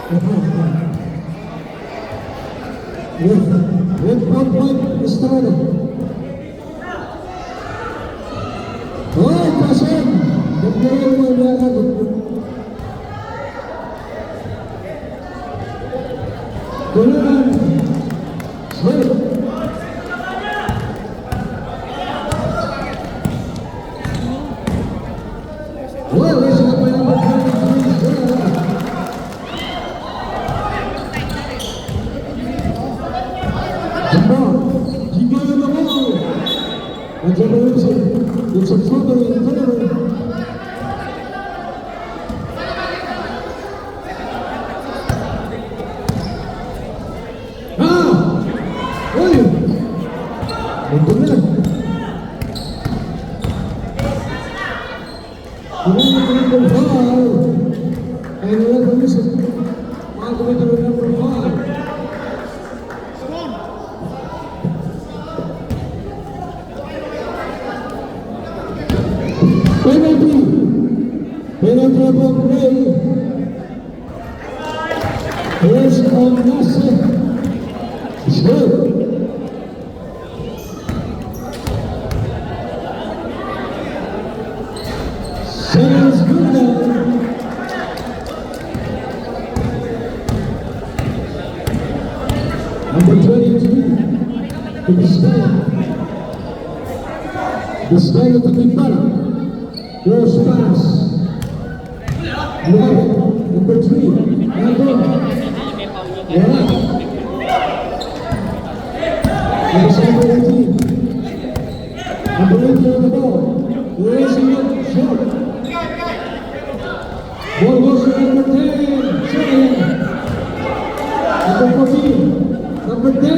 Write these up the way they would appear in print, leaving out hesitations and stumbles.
With 1 point started. Oh, pasang! Nagkaroon mo na ako. Tuloy. Sweet. Well, this is the number 23. Jimbo in the ball. And Jimbo is it. It's a further in front. William. Ito na. Number 5. And the referee all the way to number 5. Penalty of play. Here's on Nasser. Good. Settles good now. Number 23. The style of the Kimbara. Goes pass. Number 3. Yes, number 18. Number 18 on the ball. Racing it short. Ball goes to number 10. Short. Number 14. Number 10.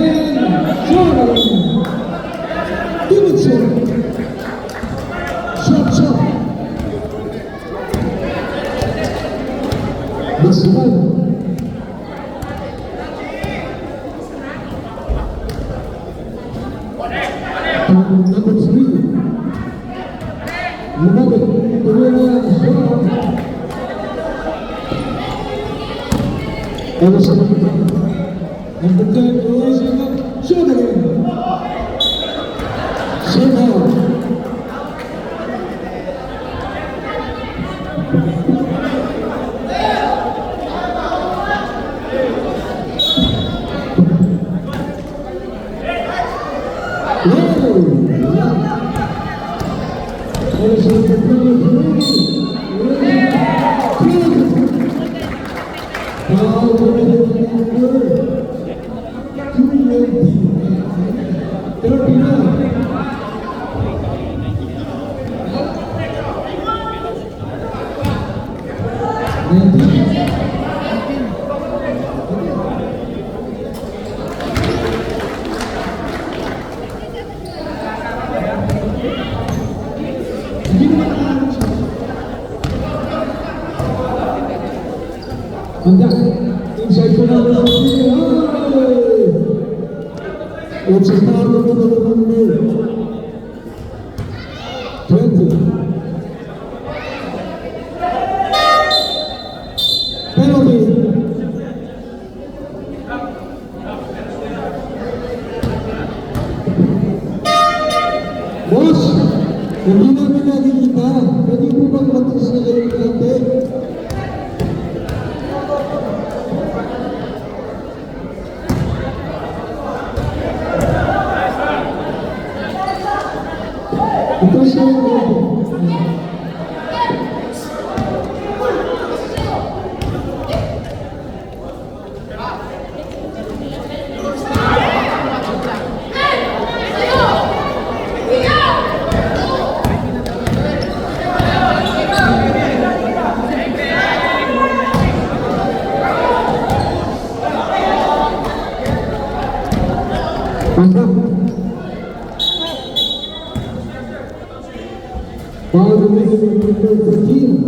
Short. Give it short. Short. This one. Number 3. Number 3. Number 10. Number 10. Raising up. Shoot again. Shoot out. Inside to number 3. It's a foul of number 20. Penalty. Boss, hindi namin nakikita. Pwede po bang matras na kayo kalante? Ito siya all the way to number 14.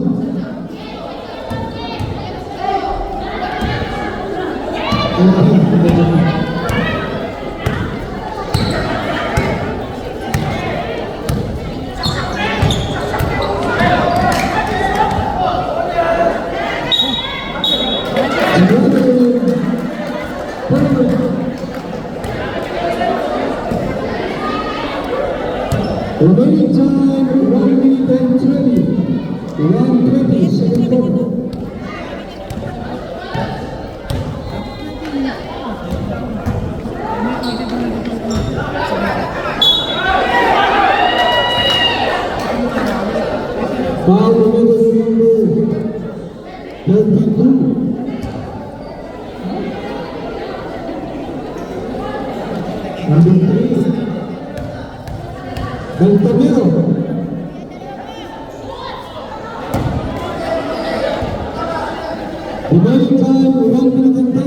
Number 32. Number 3, Beltamiro. Remaining time, 1 minute and 10.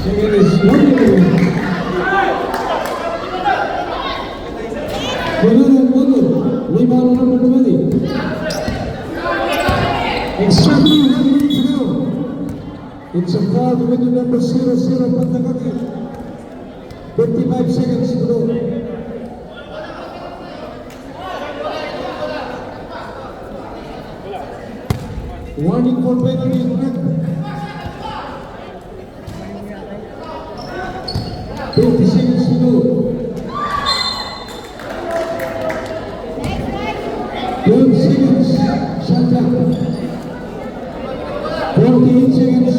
Second is 1 minute. Rebound number 20. Extra 1 minute to go. It's a foul with the number 00, Pandakaki. 55 seconds to go. Warning for penalty in red. 50 seconds to go. 12 seconds, shut down. 48 seconds.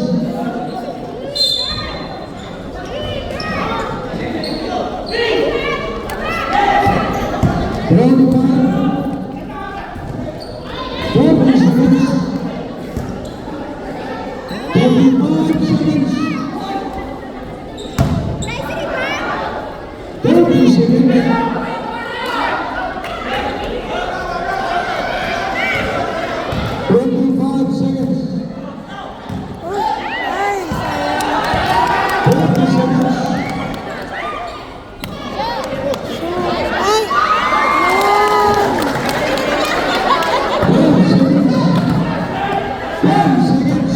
Round 40 seconds. 35 seconds. 30 seconds. 25 seconds. 30 seconds. 10 seconds. 10 seconds.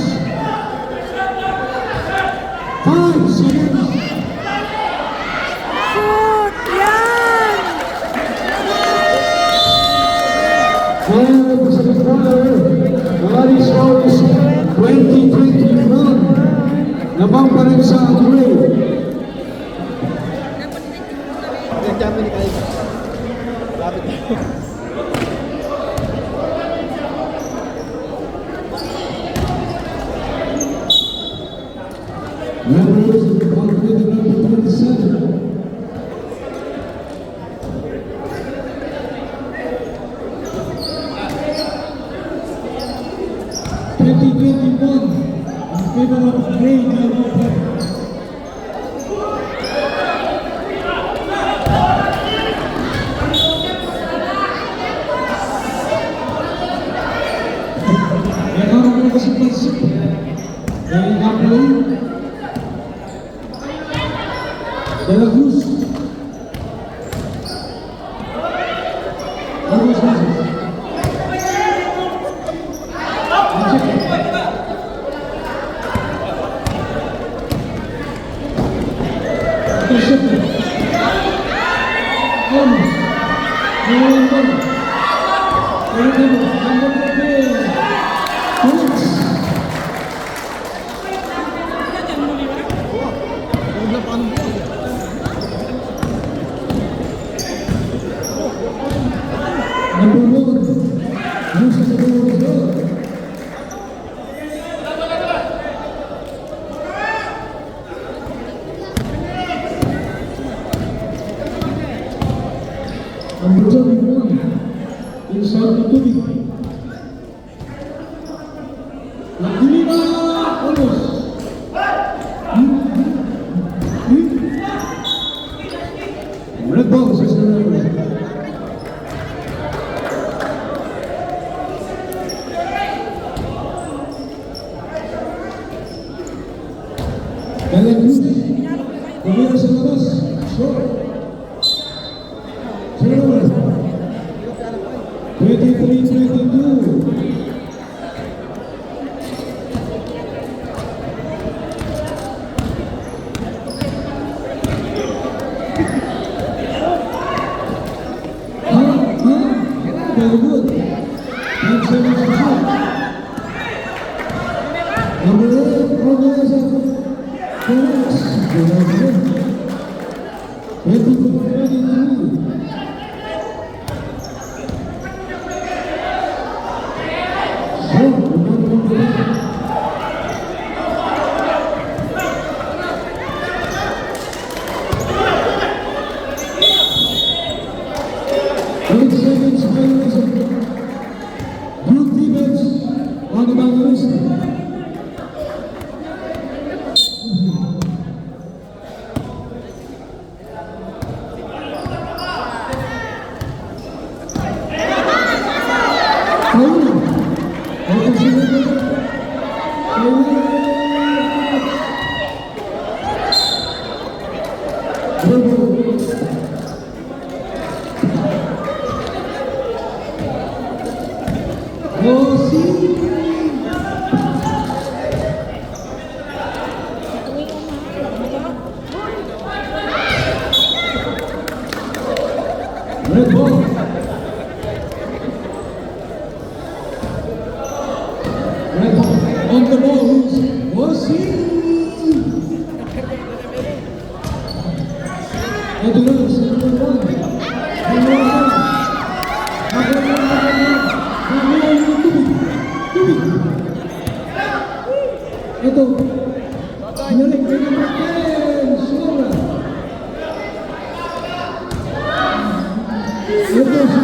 5 seconds. Final of the second quarter. The score is 20-21. Lamang pa rin sa Gray. Nagdami ni Kaiba. Lapit na. Members of the conflict number 27. In favor of Gray Nano Pepper. Yang akan berkesempatan dari Napoli, De La Cruz, Marcos Vázquez. Number 1, Musa Saburo. Number 21, inside the tubig. Nagdilima, almost. Red ball, Sister Red. De La Cruz, primero sa labas, short. 23-22. Very good. 10 seconds to shoot. Number 8, Robles. 22-22. Red ball. Red ball. On the ball is Mosi. Ito na, number one. Ito. Sinalik kay number 10. Sora. Ito si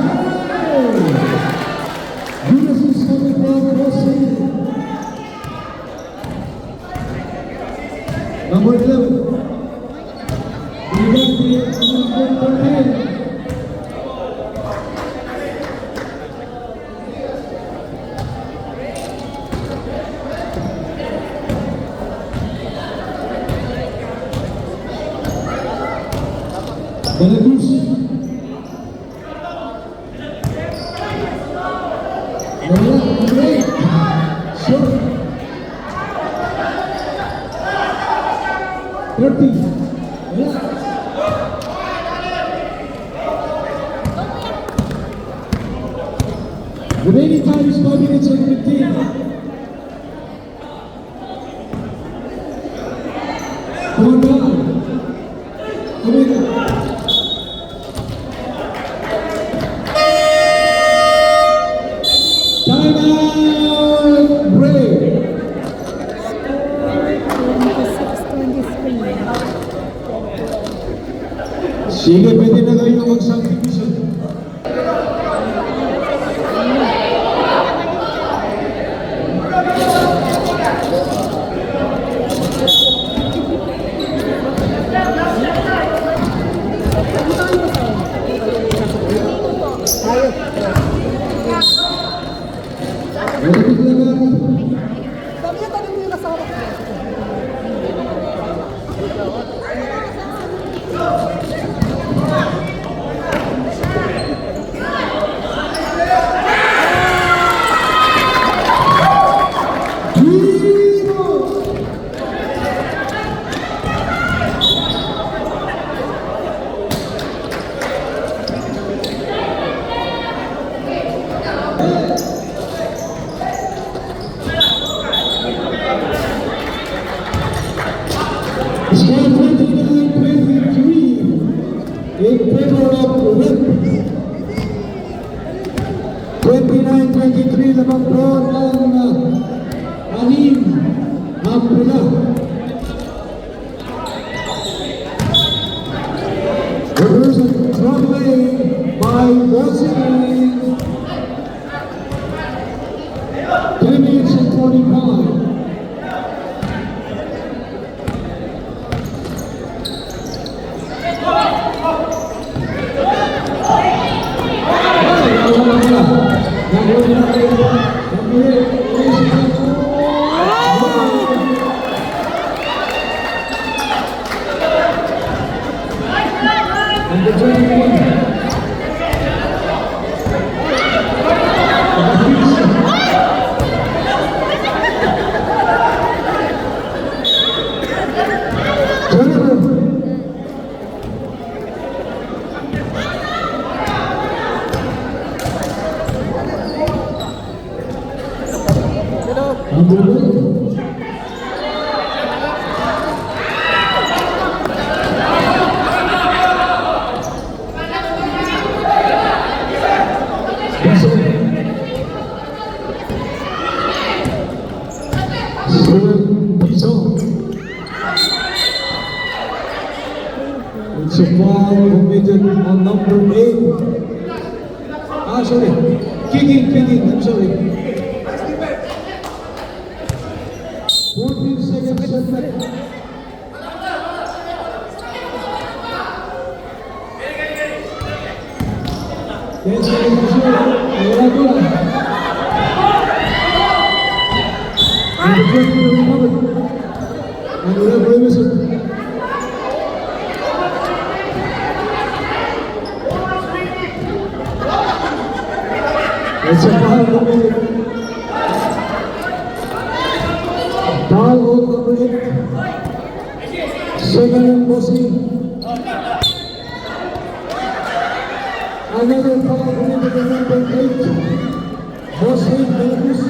Genesis coming from Mosi. Number 11. Belarus. Short. 30. Remaining time is 5 minutes and 15. Come on down. Come in. Time out. Break. 26-23. Sige, pwede na kayo mag-subdivision. Malapit na natin. Sabi niya, tanong mo yung kasama ko. Score 29-23 in favor of Red. 29-23 lamang po ng anim ang pula. Reversal from lane by Bossing. 10 minutes and 45. It's a foul committed on number 8. Sorry. Kicking, I'm sorry. 14 seconds left. Yes, wala ko lang. And the first will be covered. And we have It's a foul committed. Foul hold number 8. Second and Bossing. Another foul committed to number 8. Bossing Delacruz.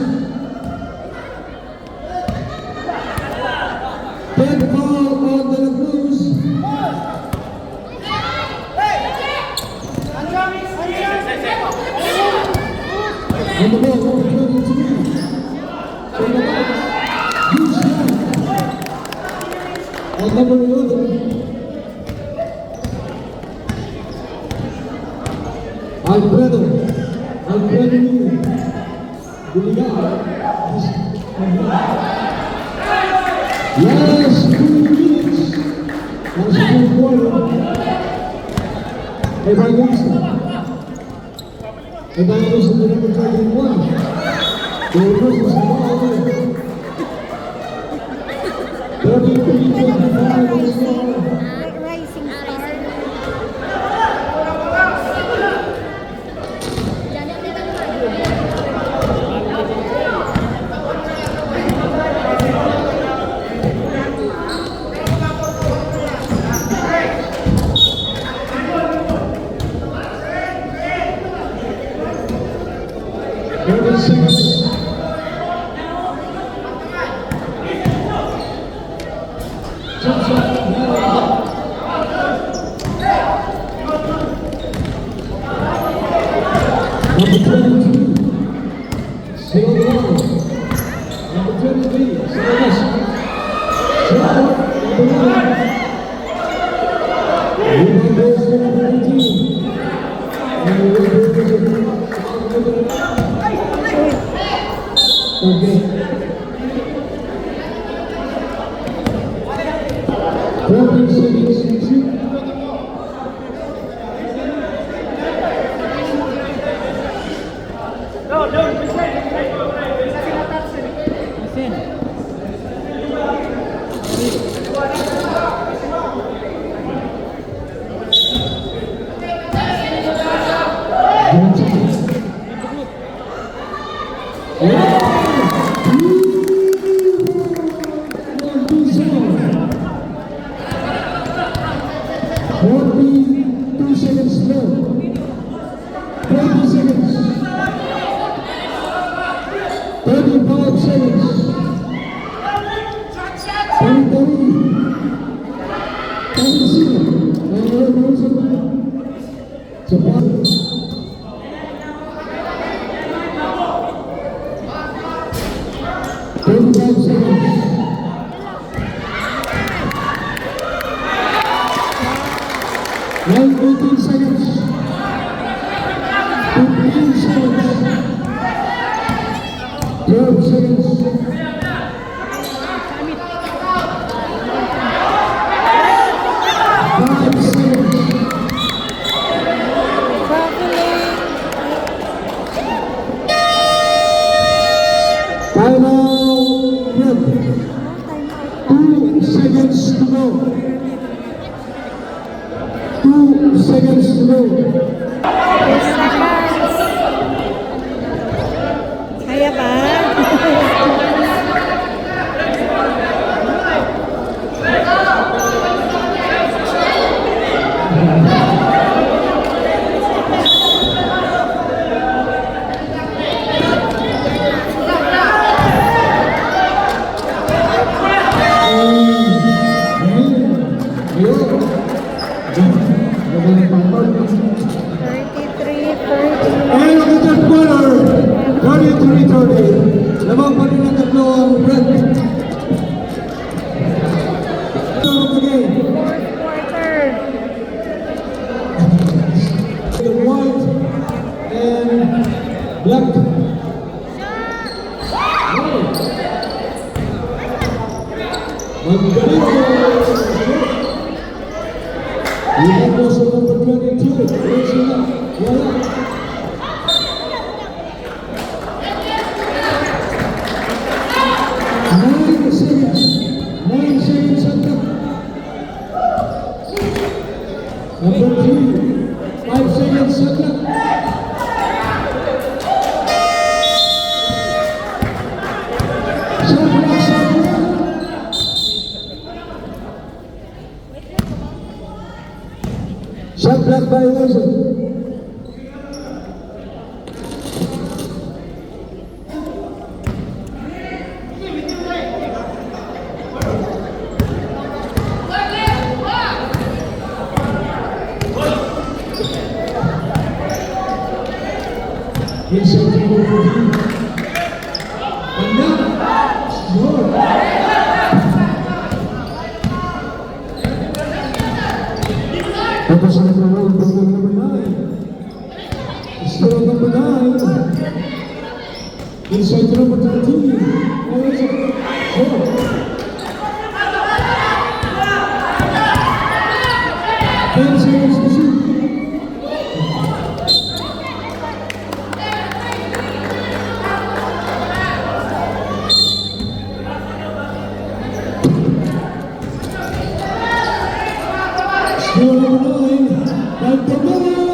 10 foul on Delacruz. On the ball, number 23. On the back, Yusuf. On number 11. Alfredo Biligar. Last 2 minutes. Ang second quarter. Evangelista to number 31. The reversal is the ball there. 33-25 on the score. Rising star. Number 22, Silva. Number 23, Silva. Silva, number 1. Number 17. And the okay. 14 seconds to shoot. Now 18 seconds. 15 seconds. 12 seconds. 5 seconds. Timeout. 2 seconds to go. 2 seconds to go. Kaya ba? And the third quarter, 33-30. Lamang pa rin ang tatlo ang Brent. Of the game. The white and black. Magaling ko. Yung boss of number 22. Wala. 9 seconds. 9 seconds on top. Number 2. 5 seconds on top. Shot blocked by Wilson. Inside the goal for him. And now, score. Tapos na number 9. Still number 9. Inside to number 13. Oh, it's a goal. 10 seconds to shoot. Still number 9. Like the middle.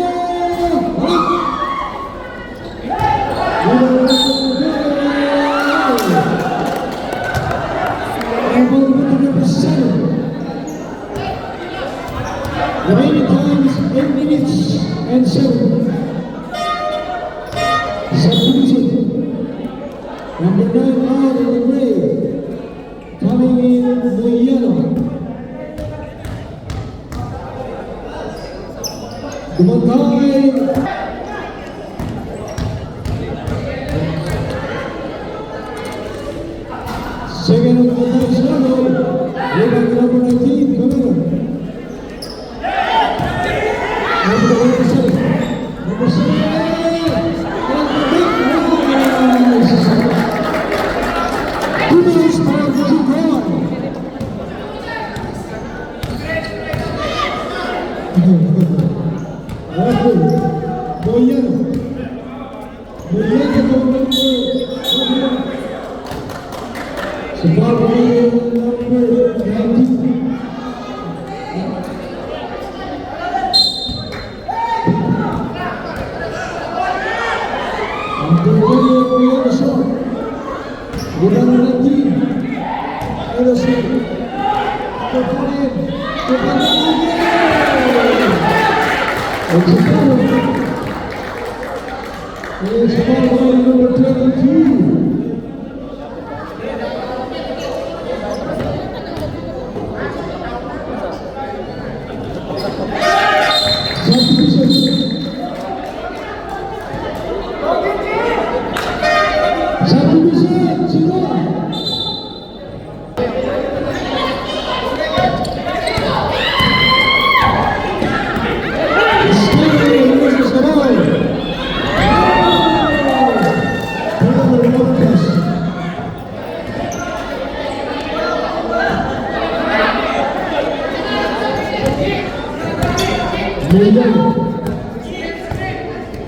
Number 7. Remaining time is 8 minutes and 7. Subdivision. Number 9 out in the gray. Coming in the yellow. Dumantay. Second of the first level. Number 19, Camilo. Number 7. Number 7. Two minutes for the two goal. Boyano. Boyano number 1. Zimbabwe number 19. Number 22.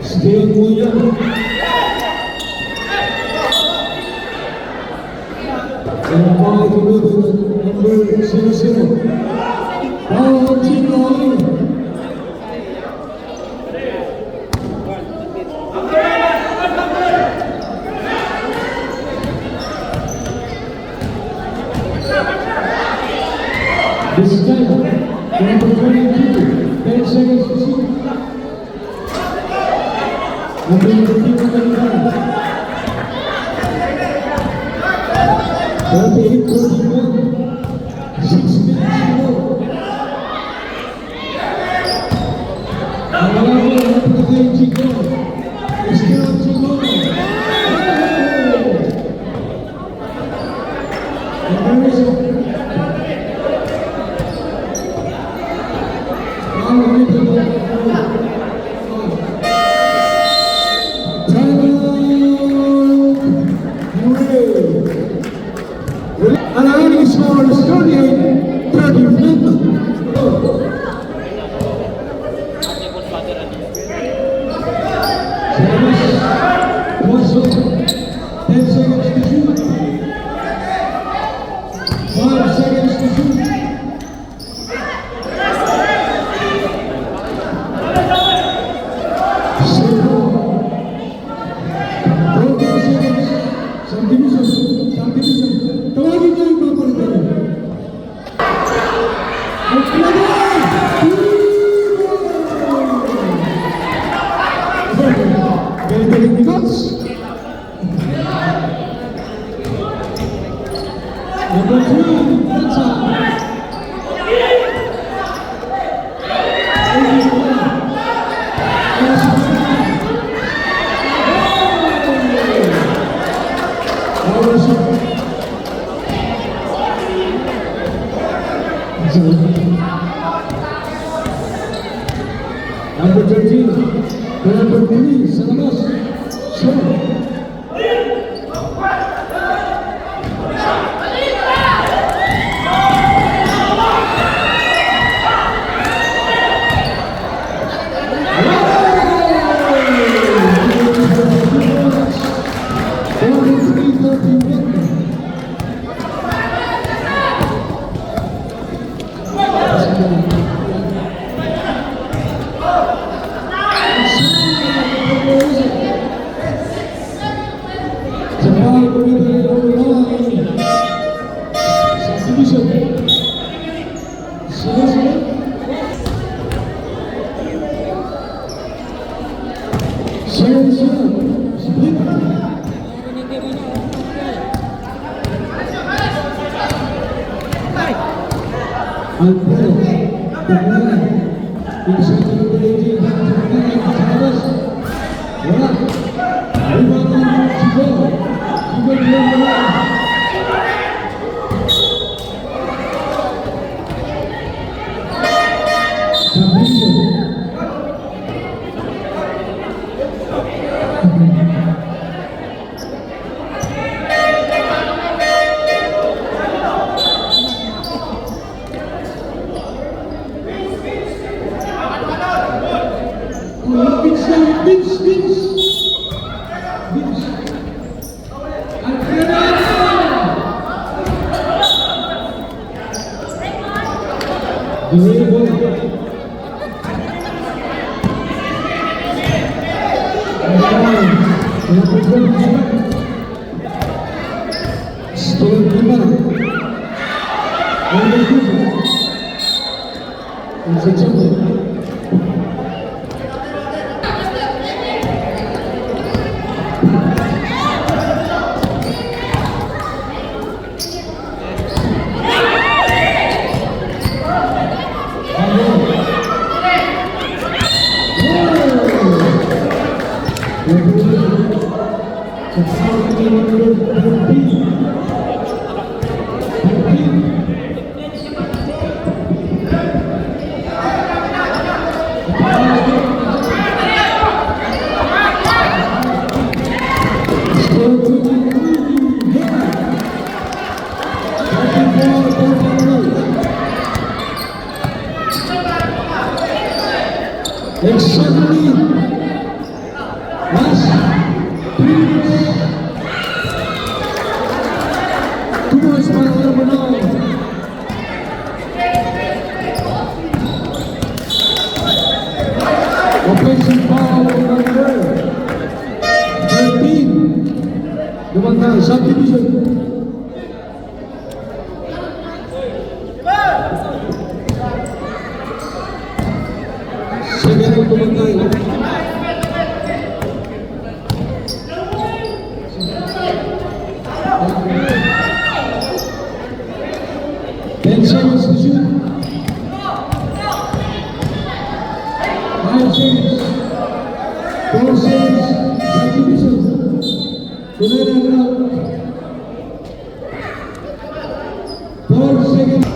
Still William. And by the ribbon, number 00. Team line. This is time. Number 22. 10 seconds to shoot. Number 15, 38, 41. 6 minutes to go. Allowing score is 38-30. Number 13, number 3, sa labas. Sure. Exactly. Last 3 minutes. 2 minutes para terminar. Offensive foul number 13. Lumantang subdivision. Second untuk Bangkai. Ten seconds to shoot. 5 seconds. 4 seconds. Subdivision. Kemudian 4 seconds.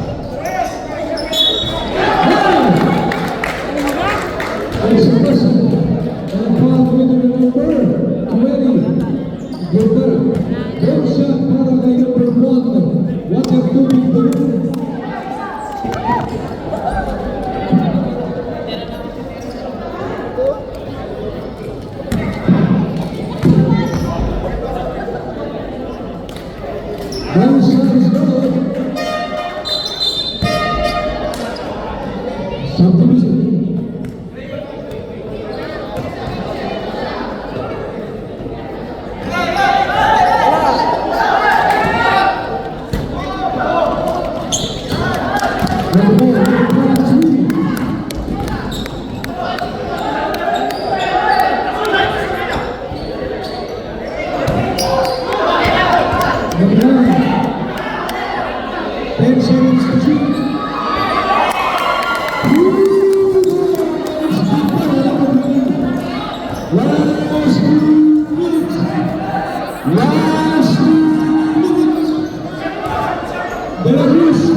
Belarus,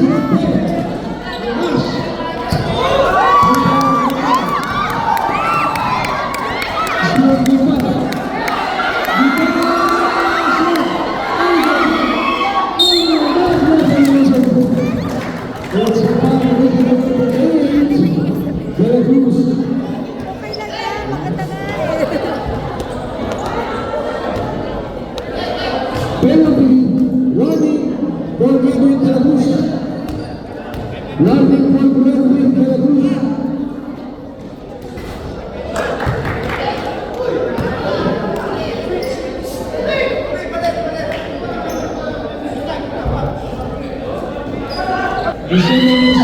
Landing point referee De La Cruz. Receiving is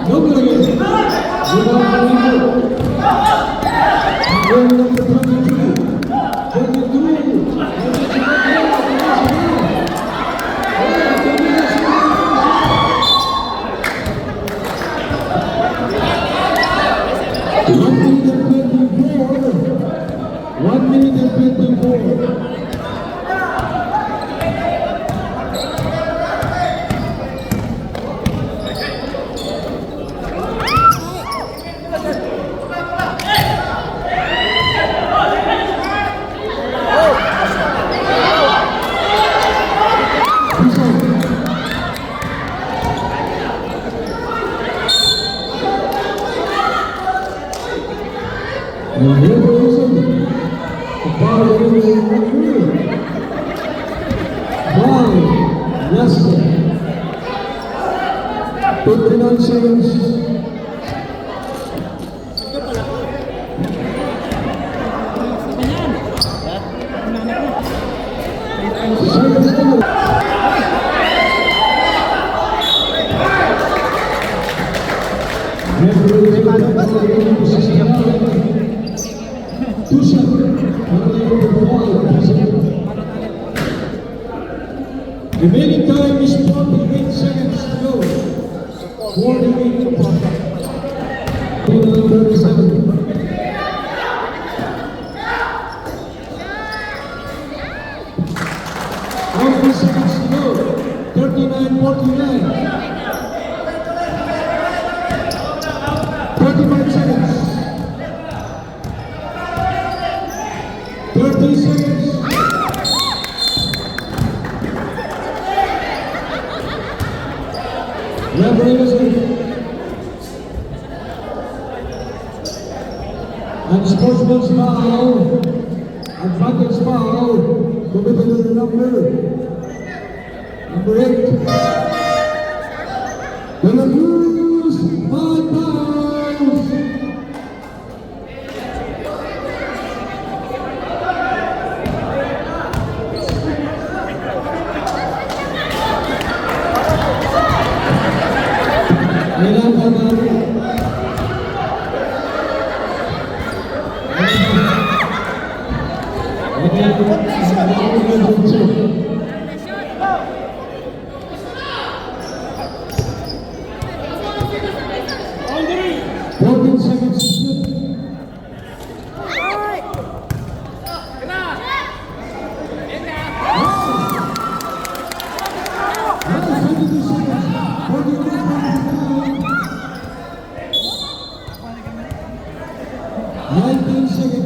number again. Rebound Rico. Goal number 22. 1 minute and 24. And here goes the ball is ball, Leicester. 59 seconds. Remaining time is 48 seconds to go. 48 to go. 37. Seconds to go. 39-49. 35 seconds. 30 seconds. Referee is good. And sportsman's foul. Advantage foul. Committed to the number 8. De La Cruz, 5 fouls. Seconds.